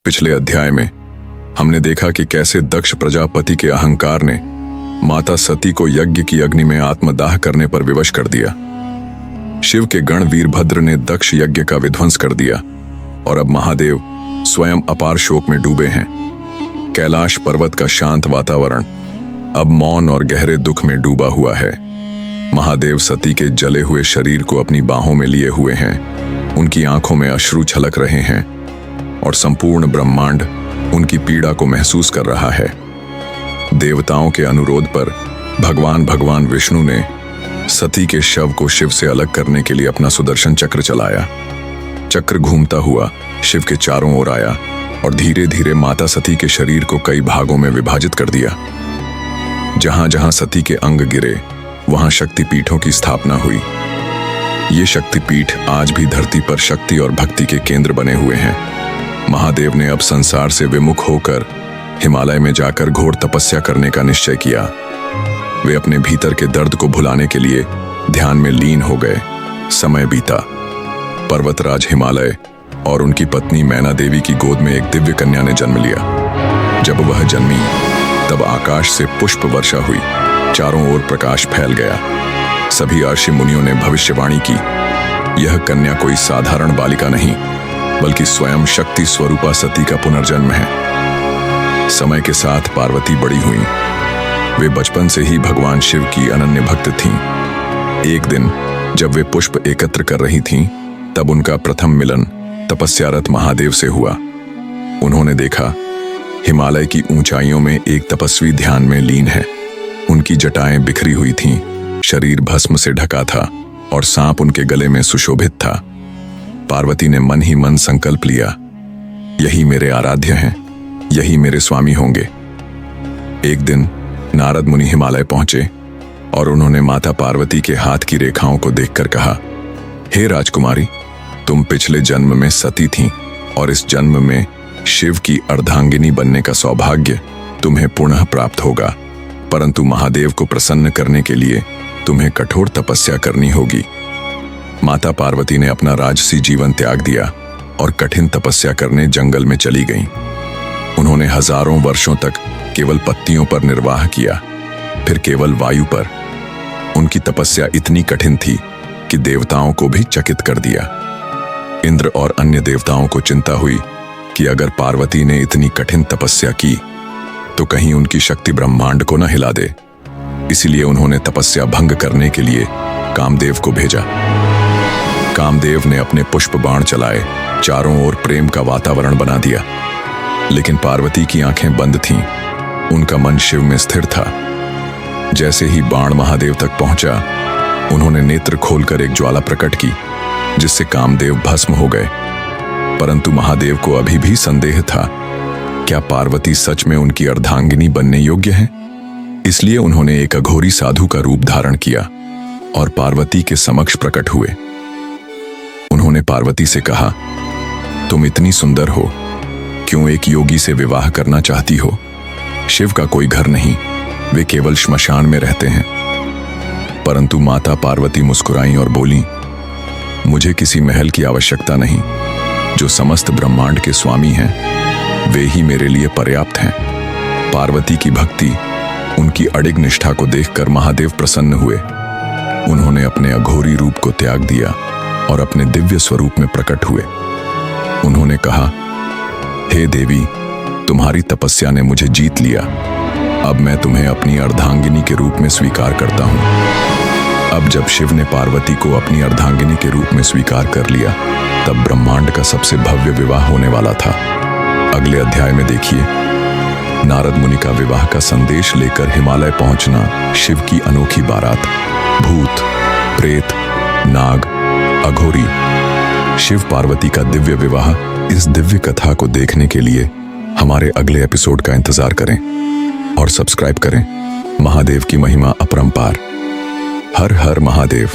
पिछले अध्याय में हमने देखा कि कैसे दक्ष प्रजापति के अहंकार ने माता सती को यज्ञ की अग्नि में आत्मदाह करने पर विवश कर दिया। शिव के गण वीरभद्र ने दक्ष यज्ञ का विध्वंस कर दिया और अब महादेव स्वयं अपार शोक में डूबे हैं। कैलाश पर्वत का शांत वातावरण अब मौन और गहरे दुख में डूबा हुआ है। महादेव सती के जले हुए शरीर को अपनी बाहों में लिए हुए हैं। उनकी आंखों में अश्रु छलक रहे हैं और संपूर्ण ब्रह्मांड उनकी पीड़ा को महसूस कर रहा है। देवताओं के अनुरोध पर भगवान विष्णु ने सती के शव को शिव से अलग करने के लिए अपना सुदर्शन चक्र चलाया। चक्र घूमता हुआ शिव के चारों ओर आया और धीरे धीरे माता सती के शरीर को कई भागों में विभाजित कर दिया। जहां जहां सती के अंग गिरे वहां शक्तिपीठों की स्थापना हुई। ये शक्तिपीठ आज भी धरती पर शक्ति और भक्ति के केंद्र बने हुए हैं। महादेव ने अब संसार से विमुख होकर हिमालय में जाकर घोर तपस्या करने का निश्चय किया। वे अपने भीतर के दर्द को भुलाने के लिए ध्यान में लीन हो गए। समय बीता। पर्वतराज हिमालय और उनकी पत्नी मैना देवी की गोद में एक दिव्य कन्या ने जन्म लिया। जब वह जन्मी तब आकाश से पुष्प वर्षा हुई। चारों ओर प्रकाश फैल गया। सभी ऋषि मुनियों ने भविष्यवाणी की, यह कन्या कोई साधारण बालिका नहीं बल्कि स्वयं शक्ति स्वरूपा सती का पुनर्जन्म है। समय के साथ पार्वती बड़ी हुई। वे बचपन से ही भगवान शिव की अनन्य भक्त थीं। एक दिन जब वे पुष्प एकत्र कर रही थीं, तब उनका प्रथम मिलन तपस्यारत महादेव से हुआ। उन्होंने देखा हिमालय की ऊंचाइयों में एक तपस्वी ध्यान में लीन है। उनकी जटाएं बिखरी हुई थीं, शरीर भस्म से ढका था और सांप उनके गले में सुशोभित था। पार्वती ने मन ही मन संकल्प लिया, यही मेरे आराध्य हैं, यही मेरे स्वामी होंगे। एक दिन नारद मुनि हिमालय पहुंचे और उन्होंने माता पार्वती के हाथ की रेखाओं को देखकर कहा, हे राजकुमारी, तुम पिछले जन्म में सती थीं और इस जन्म में शिव की अर्धांगिनी बनने का सौभाग्य तुम्हें पुनः प्राप्त होगा, परंतु महादेव को प्रसन्न करने के लिए तुम्हें कठोर तपस्या करनी होगी। माता पार्वती ने अपना राजसी जीवन त्याग दिया और कठिन तपस्या करने जंगल में चली गईं। उन्होंने हजारों वर्षों तक केवल पत्तियों पर निर्वाह किया, फिर केवल वायु पर। उनकी तपस्या इतनी कठिन थी कि देवताओं को भी चकित कर दिया। इंद्र और अन्य देवताओं को चिंता हुई कि अगर पार्वती ने इतनी कठिन तपस्या की तो कहीं उनकी शक्ति ब्रह्मांड को न हिला दे। इसलिए उन्होंने तपस्या भंग करने के लिए कामदेव को भेजा। कामदेव ने अपने पुष्प बाण चलाए, चारों ओर प्रेम का वातावरण बना दिया। लेकिन पार्वती की आंखें बंद थीं, उनका मन शिव में स्थिर था। जैसे ही बाण महादेव तक पहुंचा, उन्होंने नेत्र खोलकर एक ज्वाला प्रकट की, जिससे कामदेव भस्म हो गए। परंतु महादेव को अभी भी संदेह था, क्या पार्वती सच में उनकी अर्धांगिनी बनने योग्य है? इसलिए उन्होंने एक अघोरी साधु का रूप धारण किया और पार्वती के समक्ष प्रकट हुए। उन्होंने पार्वती से कहा, तुम इतनी सुंदर हो, क्यों एक योगी से विवाह करना चाहती हो? शिव का कोई घर नहीं, वे केवल श्मशान में रहते हैं। परंतु माता पार्वती मुस्कुराईं और बोलीं, मुझे किसी महल की आवश्यकता नहीं। जो समस्त ब्रह्मांड के स्वामी हैं, वे ही मेरे लिए पर्याप्त हैं। पार्वती की भक्ति, उनकी अडिग निष्ठा को देखकर महादेव प्रसन्न हुए। उन्होंने अपने अघोरी रूप को त्याग दिया और अपने दिव्य स्वरूप में प्रकट हुए। उन्होंने कहा, हे देवी, तुम्हारी तपस्या ने मुझे जीत लिया। अब मैं तुम्हें अपनी अर्धांगिनी के रूप में स्वीकार करता हूं। अब जब शिव ने पार्वती को अपनी अर्धांगिनी के रूप में स्वीकार कर लिया, तब ब्रह्मांड का सबसे भव्य विवाह होने वाला था। अगले अध्याय में देखिए, नारद मुनि का विवाह का संदेश लेकर हिमालय पहुंचना, शिव की अनोखी बारात, भूत, प्रेत, नाग, अघोरी, शिव पार्वती का दिव्य विवाह। इस दिव्य कथा को देखने के लिए हमारे अगले एपिसोड का इंतजार करें और सब्सक्राइब करें। महादेव की महिमा अपरंपार। हर हर महादेव।